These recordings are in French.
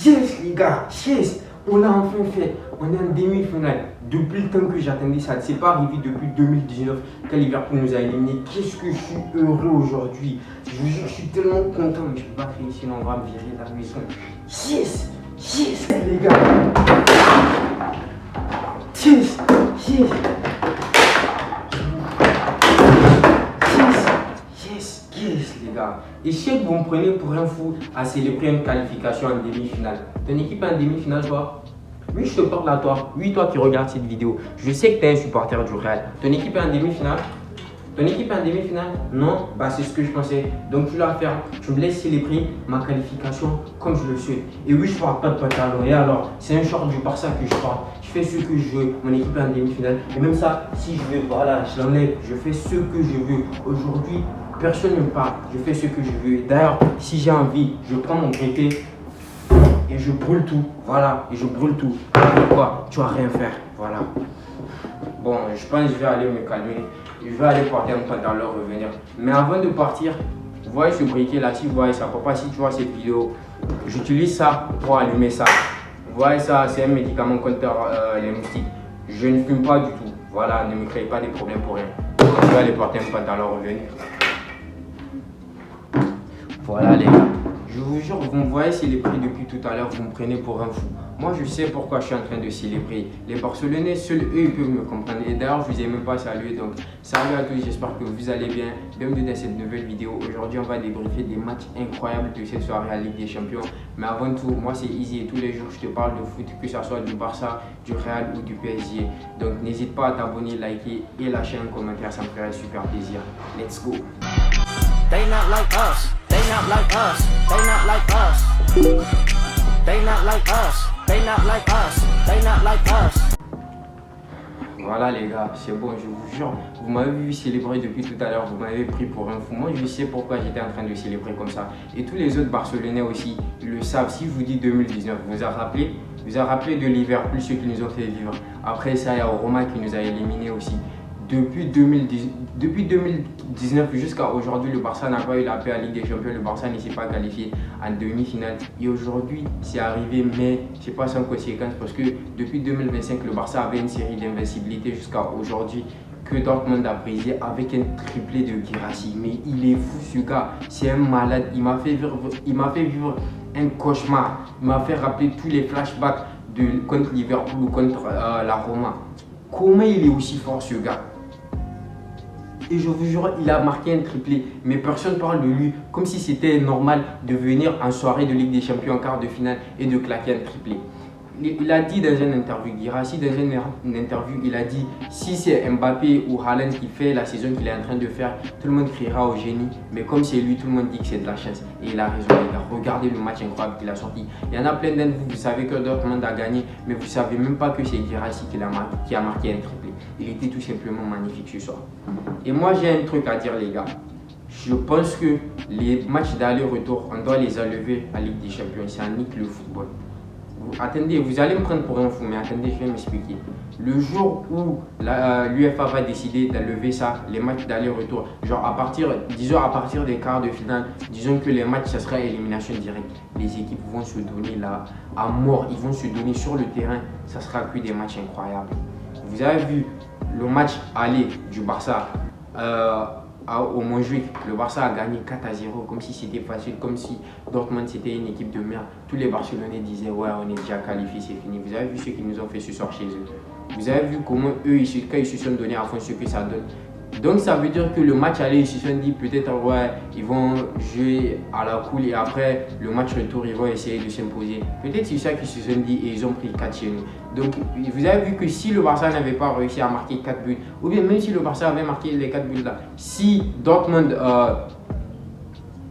Yes les gars, yes, on l'a enfin fait. On est en demi-finale. Depuis le temps que j'attendais ça, c'est pas arrivé depuis 2019 quand Liverpool nous a éliminés. Qu'est-ce que je suis heureux aujourd'hui. Je vous jure, je suis tellement content, mais je peux pas créer sinon on va me virer de la maison. Yes, yes les gars. Yes, yes. Yes les gars. Et je sais que vous me prenez pour un fou à célébrer une qualification en demi-finale. Ton équipe est en demi-finale toi? Oui, je te parle à toi. Oui, toi qui regardes cette vidéo. Je sais que tu es un supporter du Real. Ton équipe est en demi-finale? Ton équipe est en demi-finale? Non? Bah c'est ce que je pensais. Donc tu vas faire. Tu me laisses célébrer ma qualification comme je le souhaite. Et oui, je parle pas de pantalon. Et alors, c'est un short du Barça que je porte. Je fais ce que je veux. Mon équipe est en demi-finale. Et même ça, si je veux, voilà, je l'enlève. Je fais ce que je veux. Aujourd'hui, personne ne me parle, je fais ce que je veux. D'ailleurs, si j'ai envie, je prends mon briquet et je brûle tout. Voilà, et je brûle tout. Pourquoi? Tu vas rien faire. Voilà. Bon, je pense que je vais aller me calmer. Je vais aller porter un pantalon, revenir. Mais avant de partir, vous voyez ce briquet là, si vous voyez ça, papa, si tu vois cette vidéo, j'utilise ça pour allumer ça. Vous voyez ça, c'est un médicament contre les moustiques. Je ne fume pas du tout. Voilà, ne me créez pas des problèmes pour rien. Je vais aller porter un pantalon, revenir. Voilà les gars, je vous jure, vous me voyez célébrer depuis tout à l'heure, vous me prenez pour un fou. Moi je sais pourquoi je suis en train de célébrer. Les Barcelonais, seuls eux, ils peuvent me comprendre. Et d'ailleurs, je vous ai même pas salué. Donc salut à tous, j'espère que vous allez bien. Bienvenue dans cette nouvelle vidéo. Aujourd'hui, on va débriefer des matchs incroyables de cette soirée à Ligue des Champions. Mais avant tout, moi c'est Easy et tous les jours je te parle de foot, que ce soit du Barça, du Real ou du PSG. Donc n'hésite pas à t'abonner, liker et lâcher un commentaire, ça me ferait super plaisir. Let's go! They not like us. They not like us. They not like us. They not like us. They not like us. They not like us. Voilà les gars, c'est bon, je vous jure, vous m'avez vu célébrer depuis tout à l'heure, vous m'avez pris pour un fou. Moi je sais pourquoi j'étais en train de célébrer comme ça. Et tous les autres Barcelonais aussi, ils le savent. Si je vous dis 2019, vous a rappelé de Liverpool, ceux qui nous ont fait vivre. Après ça, il y a Roma qui nous a éliminés aussi. Depuis 2019 jusqu'à aujourd'hui, le Barça n'a pas eu la paix à Ligue des Champions. Le Barça ne s'est pas qualifié en demi-finale. Et aujourd'hui, c'est arrivé, mais c'est pas sans conséquence parce que depuis 2025, le Barça avait une série d'invincibilité jusqu'à aujourd'hui que Dortmund a brisé avec un triplé de Guirassy. Mais il est fou ce gars, c'est un malade. Il m'a fait vivre un cauchemar. Il m'a fait rappeler tous les flashbacks contre Liverpool ou contre la Roma. Comment il est aussi fort ce gars? Et je vous jure, il a marqué un triplé, mais personne ne parle de lui comme si c'était normal de venir en soirée de Ligue des Champions en quart de finale et de claquer un triplé. Il a dit dans une interview, Guirassy, dans une interview, il a dit si c'est Mbappé ou Haaland qui fait la saison qu'il est en train de faire, tout le monde criera au génie, mais comme c'est lui, tout le monde dit que c'est de la chance. Et il a raison, les gars. Regardez le match incroyable qu'il a sorti. Il y en a plein d'entre vous, vous savez que Dortmund a gagné, mais vous ne savez même pas que c'est Guirassy qui a marqué un triplé. Il était tout simplement magnifique ce soir. Et moi, j'ai un truc à dire, les gars. Je pense que les matchs d'aller-retour, on doit les enlever à Ligue des Champions. Ça nique le football. Attendez, vous allez me prendre pour un fou, mais attendez, je vais m'expliquer. Le jour où l'UEFA va décider d'enlever ça, les matchs d'aller-retour, genre disons à partir des quarts de finale, disons que les matchs, ça sera élimination directe. Les équipes vont se donner là à mort, ils vont se donner sur le terrain, ça sera que des matchs incroyables. Vous avez vu le match aller du Barça au Montjuic, le Barça a gagné 4-0 comme si c'était facile, comme si Dortmund c'était une équipe de merde. Tous les Barcelonais disaient ouais, on est déjà qualifié, c'est fini. Vous avez vu ce qu'ils nous ont fait ce soir chez eux. Vous avez vu comment eux, quand ils se sont donnés à fond, ce que ça donne. Donc ça veut dire que le match aller, ils se sont dit peut-être ouais, ils vont jouer à la cool et après le match retour, ils vont essayer de s'imposer. Peut-être c'est ça qu'ils se sont dit et ils ont pris 4 chez nous. Donc vous avez vu que si le Barça n'avait pas réussi à marquer 4 buts, ou bien même si le Barça avait marqué les 4 buts là, si Dortmund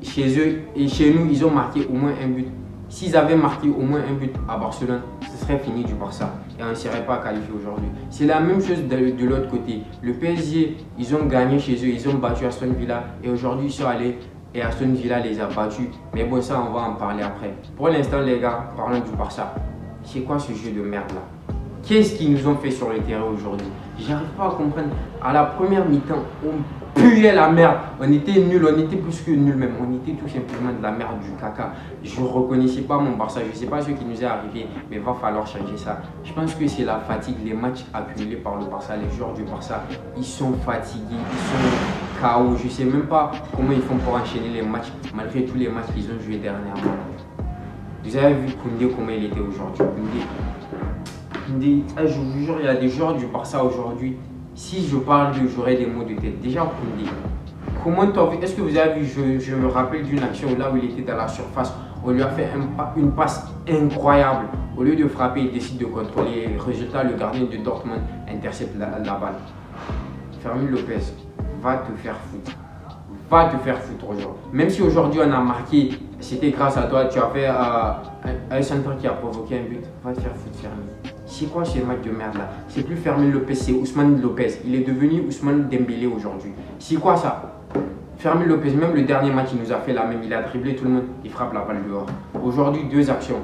chez eux et chez nous, ils ont marqué au moins un but. S'ils avaient marqué au moins un but à Barcelone, ce serait fini du Barça et on ne serait pas qualifié aujourd'hui. C'est la même chose de l'autre côté. Le PSG, ils ont gagné chez eux, ils ont battu Aston Villa et aujourd'hui ils sont allés et Aston Villa les a battus. Mais bon, ça on va en parler après. Pour l'instant les gars, parlons du Barça. C'est quoi ce jeu de merde là? Qu'est-ce qu'ils nous ont fait sur le terrain aujourd'hui? J'arrive pas à comprendre. À la première mi-temps, puait la merde. On était nuls, on était plus que nuls même. On était tout simplement de la merde, du caca. Je ne reconnaissais pas mon Barça. Je ne sais pas ce qui nous est arrivé, mais il va falloir changer ça. Je pense que c'est la fatigue, les matchs accumulés par le Barça. Les joueurs du Barça, ils sont fatigués, ils sont KO. Je ne sais même pas comment ils font pour enchaîner les matchs, malgré tous les matchs qu'ils ont joués dernièrement. Vous avez vu Koundé comment il était aujourd'hui. Koundé, je vous jure, il y a des joueurs du Barça aujourd'hui. Si je parle d'eux, j'aurai des mots de tête. Déjà, Koundé, comment t'as vu? Est-ce que vous avez vu? Je me rappelle d'une action là où il était dans la surface. On lui a fait une passe incroyable. Au lieu de frapper, il décide de contrôler. Résultat, le gardien de Dortmund intercepte la balle. Fermin Lopez, va te faire foutre. Va te faire foutre aujourd'hui. Même si aujourd'hui on a marqué, c'était grâce à toi, tu as fait un centre qui a provoqué un but. Va te faire foutre, Fermin. C'est quoi ce match de merde là? C'est plus Fermin Lopez, c'est Ousmane Lopez. Il est devenu Ousmane Dembélé aujourd'hui. C'est quoi ça? Fermin Lopez, même le dernier match, il nous a fait la même. Il a dribblé tout le monde, il frappe la balle dehors. Aujourd'hui, 2 actions.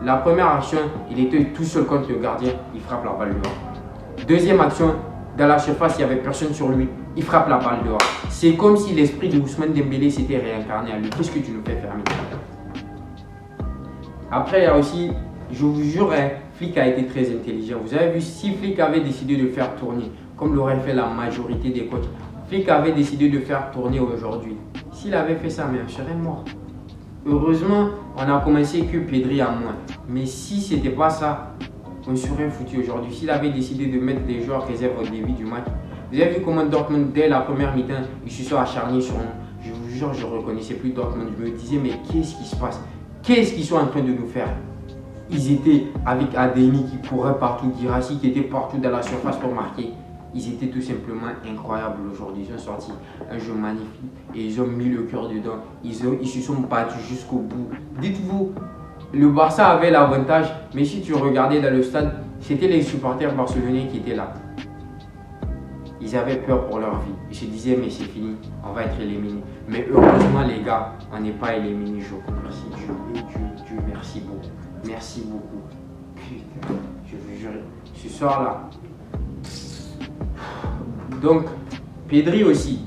La première action, il était tout seul contre le gardien, il frappe la balle dehors. Deuxième action, dans la surface, il n'y avait personne sur lui, il frappe la balle dehors. C'est comme si l'esprit de Ousmane Dembélé s'était réincarné à lui. Qu'est-ce que tu nous fais, Fermin? Après, il y a aussi, je vous jure, Flick a été très intelligent. Vous avez vu, si Flick avait décidé de faire tourner, comme l'aurait fait la majorité des coachs, Flick avait décidé de faire tourner aujourd'hui. S'il avait fait ça, mais on serait mort. Heureusement, on a commencé que Pedri à moins. Mais si ce n'était pas ça, on serait foutu aujourd'hui. S'il avait décidé de mettre des joueurs réserves au début du match, vous avez vu comment Dortmund, dès la première mi-temps, ils se sont acharnés sur nous. Je vous jure, je ne reconnaissais plus Dortmund. Je me disais, mais qu'est-ce qui se passe? Qu'est-ce qu'ils sont en train de nous faire? Ils étaient avec Adeyemi qui courait partout, Guirassy qui était partout dans la surface pour marquer. Ils étaient tout simplement incroyables aujourd'hui. Ils ont sorti un jeu magnifique et ils ont mis le cœur dedans. Ils se sont battus jusqu'au bout. Dites-vous, le Barça avait l'avantage, mais si tu regardais dans le stade, c'était les supporters barcelonais qui étaient là. Ils avaient peur pour leur vie. Ils se disaient, mais c'est fini, on va être éliminés. Mais heureusement, les gars, on n'est pas éliminés. Je vous remercie Dieu, merci beaucoup. Merci beaucoup. Putain, je vous jure, ce soir-là. Donc, Pedri aussi.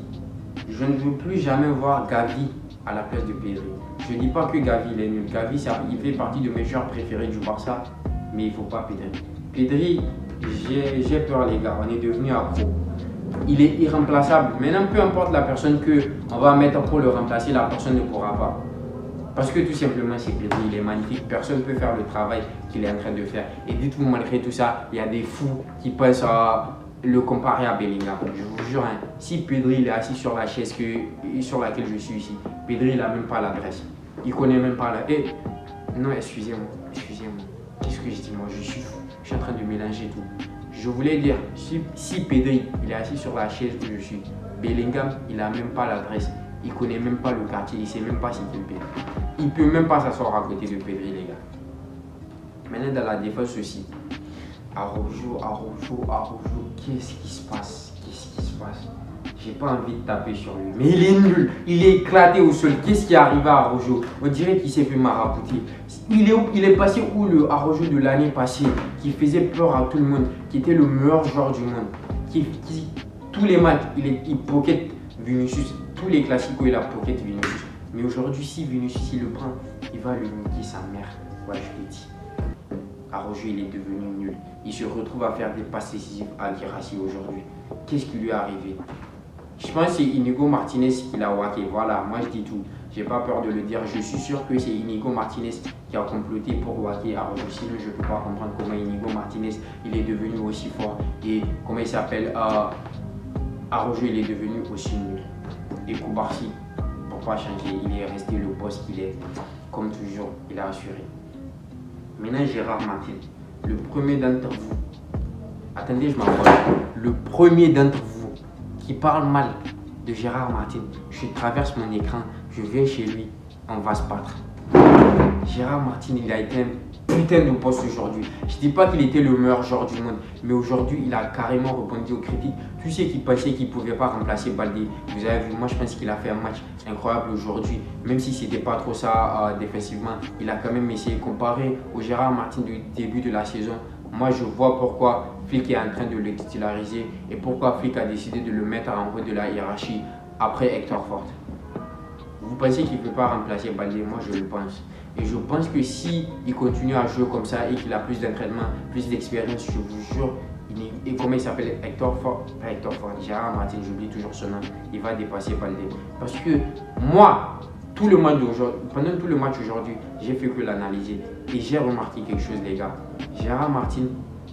Je ne veux plus jamais voir Gavi à la place de Pedri. Je ne dis pas que Gavi il est nul. Gavi, il fait partie de mes joueurs préférés du Barça, mais il ne faut pas Pedri. Pedri, j'ai peur les gars, on est devenu accro. Il est irremplaçable. Maintenant, peu importe la personne qu'on va mettre pour le remplacer, la personne ne pourra pas. Parce que tout simplement, c'est Pedri, il est magnifique. Personne ne peut faire le travail qu'il est en train de faire. Et dites-vous, malgré tout ça, il y a des fous qui pensent à le comparer à Bellingham. Je vous jure, si Pedri il est assis sur la chaise sur laquelle je suis ici, Pedri il n'a même pas l'adresse. Il ne connaît même pas la... non, excusez-moi. Qu'est-ce que je dis moi? Je suis fou. Je suis en train de mélanger tout. Je voulais dire, si Pedri il est assis sur la chaise où je suis, Bellingham il n'a même pas l'adresse. Il ne connaît même pas le quartier, il ne sait même pas c'est qui Pedri. Il ne peut même pas s'asseoir à côté de Pedri, les gars. Maintenant, dans la défense aussi, Araujo, qu'est-ce qui se passe? J'ai pas envie de taper sur lui, mais il est nul, il est éclaté au sol. Qu'est-ce qui est arrivé à Araujo? On dirait qu'il s'est fait marabouter. Il est passé où le Araujo de l'année passée, qui faisait peur à tout le monde, qui était le meilleur joueur du monde, tous les matchs, il pocket Vinicius, tous les classiques où il a pocket Vinicius. Mais aujourd'hui, si Vinicius il le prend, il va lui niquer sa mère. Ouais, je l'ai dit. Araujo, il est devenu nul. Il se retrouve à faire des passes décisives à Guirassy aujourd'hui. Qu'est-ce qui lui est arrivé? Je pense que c'est Inigo Martinez qui l'a wacké. Voilà, moi je dis tout. J'ai pas peur de le dire. Je suis sûr que c'est Inigo Martinez qui a comploté pour wacker Araujo. Sinon, je ne peux pas comprendre comment Inigo Martinez il est devenu aussi fort. Et comment il s'appelle Araujo, il est devenu aussi nul. Et Koubarsi, pour pas changer, il est resté le poste qu'il est. Comme toujours, il a assuré. Maintenant, Gérard Martin, le premier d'entre vous, attendez, je m'envoie. Le premier d'entre vous qui parle mal de Gérard Martin, je traverse mon écran, je vais chez lui, on va se battre. Gérard Martin, il a été un putain de poste aujourd'hui. Je ne dis pas qu'il était le meilleur joueur du monde, mais aujourd'hui, il a carrément répondu aux critiques. Tous ceux qui pensaient qu'il ne pouvait pas remplacer Baldé, vous avez vu, moi je pense qu'il a fait un match incroyable aujourd'hui. Même si ce n'était pas trop ça défensivement, il a quand même essayé de comparer au Gérard Martin du début de la saison Moi, je vois pourquoi Flick est en train de le titulariser et pourquoi Flick a décidé de le mettre en haut de la hiérarchie après Hector Ford. Vous pensez qu'il ne peut pas remplacer Baldé? Moi, je le pense. Et je pense que si il continue à jouer comme ça et qu'il a plus d'entraînement, plus d'expérience, je vous jure, et comment il s'appelle, Hector Ford, pas Hector Ford, Gérard Martin, j'oublie toujours son nom, il va dépasser Baldé. Parce que moi, pendant tout le match aujourd'hui, j'ai fait que l'analyser et j'ai remarqué quelque chose, les gars. Gérard Martin,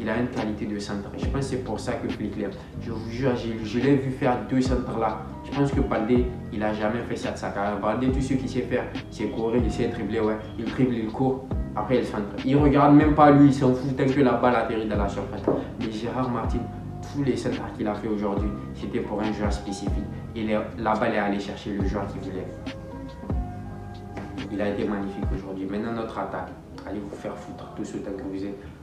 il a une qualité de centre. Je pense que c'est pour ça que Flick l'aime. Je vous jure, je l'ai vu faire 2 centres là. Je pense que Baldé, il n'a jamais fait ça de sa carrière. Baldé, tout ce qu'il sait faire, c'est courir, il sait dribbler, ouais. Il dribble, il court, après il centre. Il ne regarde même pas lui, il s'en fout tant que la balle atterrit dans la surface. Mais Gérard Martin, tous les centres qu'il a fait aujourd'hui, c'était pour un joueur spécifique. Et la balle est allée chercher le joueur qu'il voulait. Il a été magnifique aujourd'hui. Maintenant, notre attaque. Allez vous faire foutre tous autant que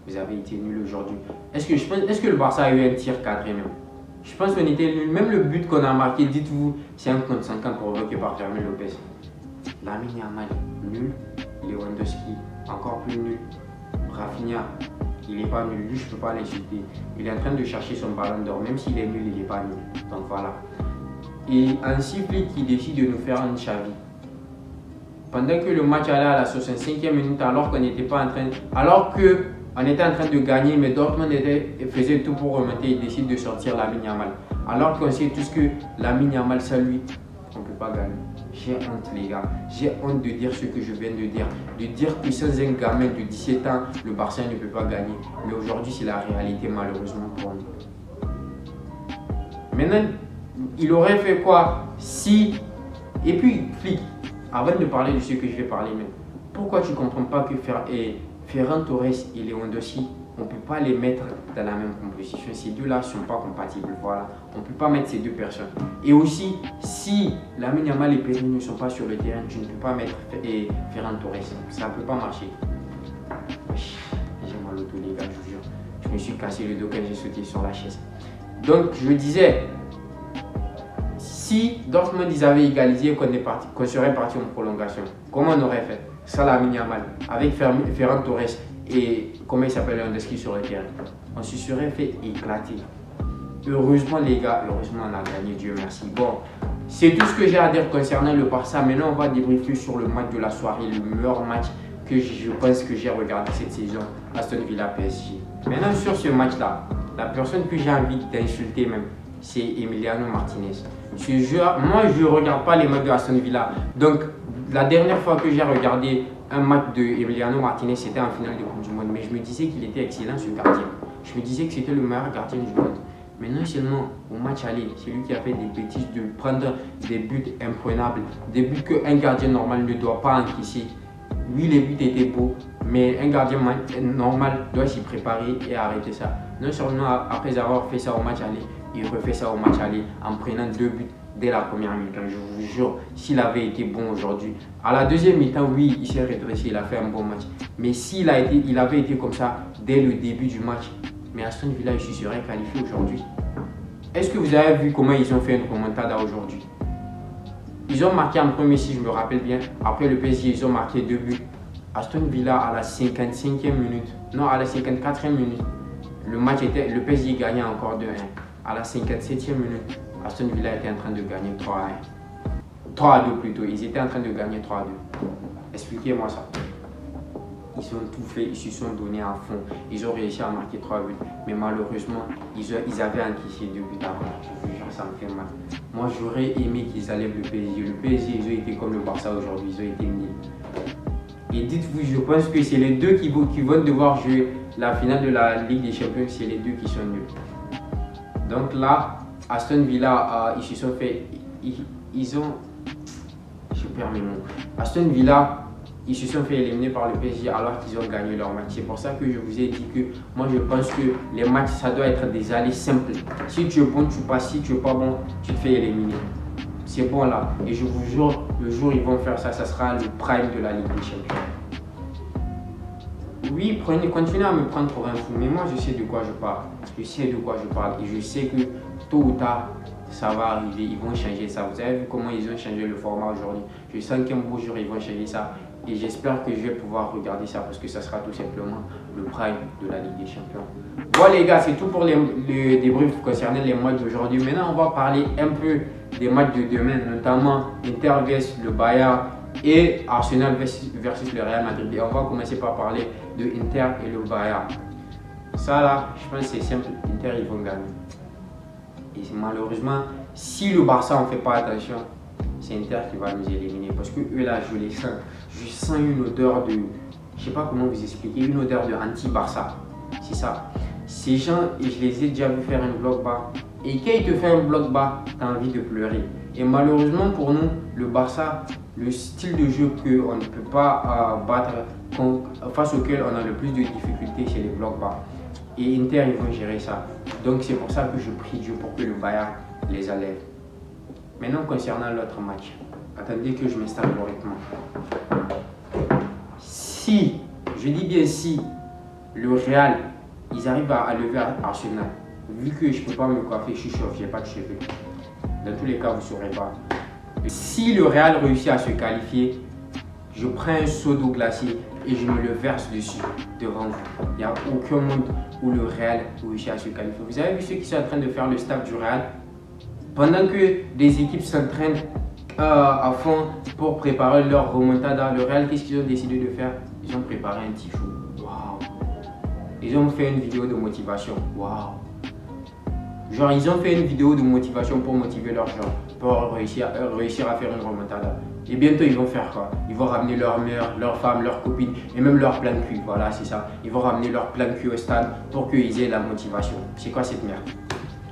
vous avez été nuls aujourd'hui. Est-ce que le Barça a eu un tir cadré même? Je pense qu'on était nuls. Même le but qu'on a marqué, dites-vous, c'est un contre 50 provoqué par Fermin Lopez. Lamine Yamal, nul. Lewandowski, encore plus nul. Rafinha, il n'est pas nul. Lui, je ne peux pas l'insulter. Il est en train de chercher son ballon d'or. Même s'il est nul, il n'est pas nul. Donc voilà. Et ainsi, Flick qui décide de nous faire un Xavi. Pendant que le match allait à la 65e minute, alors qu'on était en train de gagner, mais Dortmund faisait tout pour remonter, il décide de sortir Lamine Yamal. Alors qu'on sait tous que Lamine Yamal, ça lui, on ne peut pas gagner. J'ai honte les gars, j'ai honte de dire ce que je viens de dire. De dire que sans un gamin de 17 ans, le Barça ne peut pas gagner. Mais aujourd'hui, c'est la réalité malheureusement pour nous. Maintenant, il aurait fait quoi si... Et puis, Flick, avant de parler de ce que je vais parler, mais pourquoi tu ne comprends pas que Ferran Torres et Lewandowski, on ne peut pas les mettre dans la même composition? Ces deux-là ne sont pas compatibles. Voilà. On ne peut pas mettre ces deux personnes. Et aussi, si Lamine Yamal et Pedri ne sont pas sur le terrain, tu ne peux pas mettre Ferran Torres. Ça ne peut pas marcher. J'ai mal au dos, les gars, je vous jure. Je me suis cassé le dos quand j'ai sauté sur la chaise. Donc, je disais, si Dortmund ils avaient égalisé, qu'on serait parti en prolongation, comment on aurait fait? Ça, Lamine Yamal, avec Ferran Torres et comment il s'appelle Lewandowski sur le terrain, on se serait fait éclater. Heureusement les gars, heureusement on a gagné, Dieu merci. Bon, c'est tout ce que j'ai à dire concernant le Barça. Maintenant on va débriefer sur le match de la soirée, le meilleur match que je pense que j'ai regardé cette saison, Aston Villa PSG. Maintenant sur ce match là, la personne que j'ai envie d'insulter même, c'est Emiliano Martinez. Ce joueur, moi je ne regarde pas les matchs de Aston Villa. Donc la dernière fois que j'ai regardé un match de Emiliano Martinez, c'était en finale de Coupe du Monde. Mais je me disais qu'il était excellent ce gardien. Je me disais que c'était le meilleur gardien du monde. Mais non seulement au match aller, c'est lui qui a fait des bêtises de prendre des buts imprenables, des buts qu'un gardien normal ne doit pas encaisser. Oui, les buts étaient beaux, mais un gardien normal doit s'y préparer et arrêter ça. Non seulement après avoir fait ça au match aller, il refait ça au match aller en prenant 2 buts dès la première mi-temps. Je vous jure, s'il avait été bon aujourd'hui. À la deuxième mi-temps, oui, il s'est redressé, il a fait un bon match. Mais s'il avait été comme ça dès le début du match, mais Aston Villa, il se serait qualifié aujourd'hui. Est-ce que vous avez vu comment ils ont fait une remontada aujourd'hui? Ils ont marqué en premier, si je me rappelle bien. Après le PSG, ils ont marqué 2 buts. Aston Villa à la 55e minute, non, à la 54e minute, le PSG gagnait encore 2-1. À la 57e minute, Aston Villa était en train de gagner 3-1. 3-2 plutôt, ils étaient en train de gagner 3-2. Expliquez-moi ça. Ils ont tout fait, ils se sont donnés à fond. Ils ont réussi à marquer 3 buts. Mais malheureusement, ils avaient encaissé 2 buts avant. Je vous jure, ça me fait mal. Moi, j'aurais aimé qu'ils enlèvent le PSG. Le PSG, ils ont été comme le Barça aujourd'hui. Ils ont été nuls. Et dites-vous, je pense que c'est les deux qui vont devoir jouer la finale de la Ligue des Champions. C'est les deux qui sont nuls. Donc là, Aston Villa, ils se sont fait... Ils ont... Je perds mes mots. Aston Villa, ils se sont fait éliminer par le PSG alors qu'ils ont gagné leur match. C'est pour ça que je vous ai dit que moi je pense que les matchs, ça doit être des allées simples. Si tu es bon, tu passes. Si tu n'es pas bon, tu te fais éliminer. C'est bon là. Et je vous jure, le jour où ils vont faire ça, ça sera le prime de la Ligue des Champions. Oui, continuez à me prendre pour un fou, mais moi je sais de quoi je parle. Je sais de quoi je parle et je sais que tôt ou tard, ça va arriver. Ils vont changer ça. Vous avez vu comment ils ont changé le format aujourd'hui? Je sens qu'un beau jour, ils vont changer ça. Et j'espère que je vais pouvoir regarder ça parce que ça sera tout simplement le prime de la Ligue des Champions. Bon les gars, c'est tout pour le débrief concernant les matchs d'aujourd'hui. Maintenant, on va parler un peu des matchs de demain, notamment Inter vs le Bayern et Arsenal versus le Real Madrid. Et on va commencer par parler de Inter et le Bayern. Ça là, je pense que c'est simple, Inter ils vont gagner. Et malheureusement, si le Barça ne fait pas attention, c'est Inter qui va nous éliminer. Parce que eux là, je les sens. Je sens une odeur de, je sais pas comment vous expliquer, une odeur de anti-Barça. C'est ça. Ces gens, je les ai déjà vu faire un bloc bas. Et quand il te fait un bloc bas, tu as envie de pleurer. Et malheureusement pour nous, le Barça, le style de jeu qu'on ne peut pas battre, face auquel on a le plus de difficultés, c'est les blocs bas. Et Inter, ils vont gérer ça. Donc c'est pour ça que je prie Dieu pour que le Bayern les enlève. Maintenant, concernant l'autre match, attendez que je m'installe correctement. Si, je dis bien si, le Real, ils arrivent à lever Arsenal, vu que je ne peux pas me coiffer, je suis chauve, je n'ai pas de cheveux. Dans tous les cas, vous ne saurez pas. Si le Real réussit à se qualifier, je prends un seau d'eau glacée et je me le verse dessus, devant vous. Il n'y a aucun monde où le Real réussit à se qualifier. Vous avez vu ceux qui sont en train de faire le staff du Real? Pendant que des équipes s'entraînent à fond pour préparer leur remontada, le Real, qu'est-ce qu'ils ont décidé de faire? Ils ont préparé un tifo. Waouh! Ils ont fait une vidéo de motivation. Waouh! Genre, ils ont fait une vidéo de motivation pour motiver leurs gens, pour réussir à faire une remontada. Et bientôt, ils vont faire quoi? Ils vont ramener leur mère, leur femme, leurs copines et même leur plan de cul. Voilà, c'est ça. Ils vont ramener leur plan de cul au stade pour qu'ils aient la motivation. C'est quoi cette merde?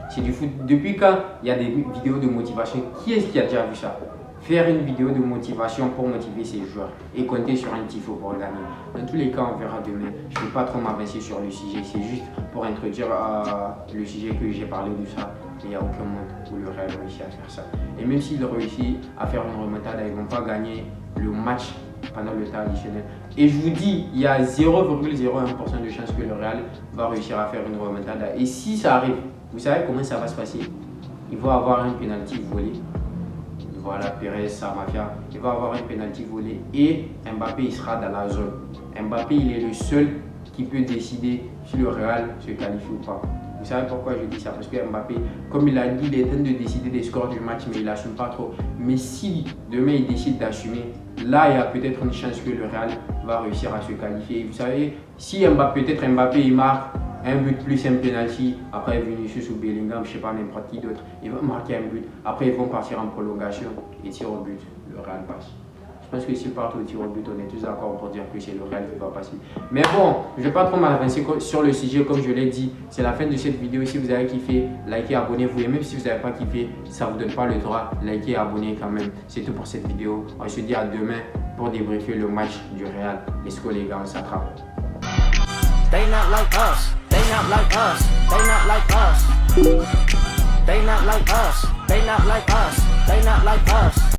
C'est du foot. Depuis quand il y a des vidéos de motivation? Qui est-ce qui a déjà vu ça? Faire une vidéo de motivation pour motiver ses joueurs et compter sur un tifo pour gagner. Dans tous les cas, on verra demain. Je ne vais pas trop m'avancer sur le sujet. C'est juste pour introduire le sujet que j'ai parlé de ça. Il n'y a aucun monde où le Real réussit à faire ça. Et même s'il réussit à faire une remontada, ils ne vont pas gagner le match pendant le temps additionnel. Et je vous dis, il y a 0,01% de chance que le Real va réussir à faire une remontada. Et si ça arrive, vous savez comment ça va se passer? Il va avoir un penalty volé. Voilà, Pérez, sa mafia. Il va avoir un penalty volé et Mbappé il sera dans la zone. Mbappé il est le seul qui peut décider si le Real se qualifie ou pas. Vous savez pourquoi je dis ça? Parce que Mbappé, comme il a dit, il est en train de décider des scores du match, mais il n'assume pas trop. Mais si demain il décide d'assumer, là il y a peut-être une chance que le Real va réussir à se qualifier. Vous savez, si peut-être Mbappé il marque un but plus un penalty, après Vinicius ou Bellingham, je ne sais pas n'importe qui d'autre, il va marquer un but, après ils vont partir en prolongation et tir au but, le Real passe. Je pense que s'ils partent au tir au but, on est tous d'accord pour dire que c'est le Real qui va passer. Mais bon, je ne vais pas trop m'avancer sur le sujet, comme je l'ai dit, c'est la fin de cette vidéo. Si vous avez kiffé, likez, abonnez-vous. Et même si vous n'avez pas kiffé, ça ne vous donne pas le droit, likez et abonnez quand même. C'est tout pour cette vidéo. On se dit à demain pour débriefer le match du Real. Let's go les gars, on s'attrape. They not like us. They not like us. They not like us. They not like us. They not like us. They not like us.